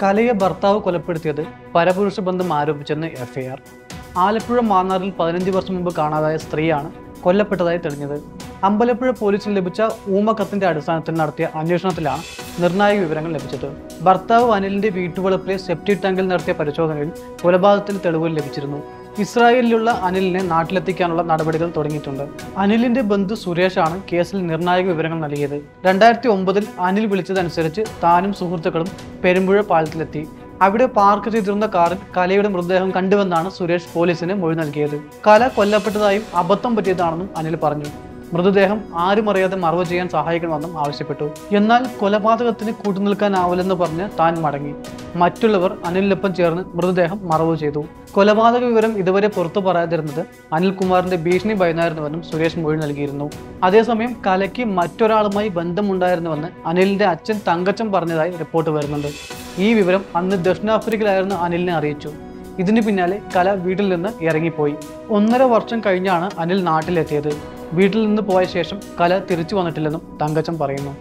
കലയെ ഭർത്താവ് കൊലപ്പെടുത്തിയത് പരപുരുഷ ബന്ധം ആരോപിച്ചെന്ന് എഫ്ഐആർ. ആലപ്പുഴ മാന്നാറിൽ 15 വർഷം മുമ്പ് കാണാതായ സ്ത്രീയാണ് കൊല്ലപ്പെട്ടതായി തെളിഞ്ഞത്. അമ്പലപ്പുഴ പോലീസിന് ലഭിച്ച ഊമക്കത്തിന്റെ അടിസ്ഥാനത്തിൽ നടത്തിയ അന്വേഷണത്തിലാണ് നിർണായക വിവരങ്ങൾ ലഭിച്ചത്. ഭർത്താവ് അനിലിന്റെ വീട്ടുവളപ്പിലെ സെപ്റ്റിക് ടാങ്കിൽ നടത്തിയ പരിശോധനയിൽ കൊലപാതകത്തിന് തെളിവുകൾ ലഭിച്ചിരുന്നു. ഇസ്രായേലിലുള്ള അനിലിനെ നാട്ടിലെത്തിക്കാനുള്ള നടപടികൾ തുടങ്ങിയിട്ടുണ്ട്. അനിലിന്റെ ബന്ധു സുരേഷാണ് കേസിൽ നിർണായക വിവരങ്ങൾ നൽകിയത്. 2009 അനിൽ വിളിച്ചതനുസരിച്ച് താനും സുഹൃത്തുക്കളും പെരുമ്പുഴ പാലത്തിലെത്തി. അവിടെ പാർക്ക് ചെയ്തിരുന്ന കാറിൽ കലയുടെ മൃതദേഹം കണ്ടുവെന്നാണ് സുരേഷ് പോലീസിന് മൊഴി നൽകിയത്. കല കൊല്ലപ്പെട്ടതായും അബദ്ധം പറ്റിയതാണെന്നും അനിൽ പറഞ്ഞു. മൃതദേഹം ആരും അറിയാതെ മറവ് ചെയ്യാൻ സഹായിക്കണമെന്നും ആവശ്യപ്പെട്ടു. എന്നാൽ കൊലപാതകത്തിന് കൂട്ടുനിൽക്കാനാവില്ലെന്ന് പറഞ്ഞ് താൻ മടങ്ങി. മറ്റുള്ളവർ അനിലിനൊപ്പം ചേർന്ന് മൃതദേഹം മറവ് ചെയ്തു. കൊലപാതക വിവരം ഇതുവരെ പുറത്തു പറയാതിരുന്നത് അനിൽകുമാറിന്റെ ഭീഷണി ഭയന്നായിരുന്നുവെന്നും സുരേഷ് മൊഴി നൽകിയിരുന്നു. അതേസമയം കലയ്ക്ക് മറ്റൊരാളുമായി ബന്ധമുണ്ടായിരുന്നുവെന്ന് അനിലിന്റെ അച്ഛൻ തങ്കച്ചൻ പറഞ്ഞതായി റിപ്പോർട്ട് വരുന്നുണ്ട്. ഈ വിവരം അന്ന് ദക്ഷിണാഫ്രിക്കയിലായിരുന്ന അനിലിനെ അറിയിച്ചു. ഇതിന് പിന്നാലെ കല വീട്ടിൽ നിന്ന് ഇറങ്ങിപ്പോയി. 1.5 വർഷം കഴിഞ്ഞാണ് അനിൽ നാട്ടിലെത്തിയത്. വീട്ടിൽ നിന്ന് പോയ ശേഷം കല തിരിച്ചു വന്നിട്ടില്ലെന്നും തങ്കച്ചൻ പറയുന്നു.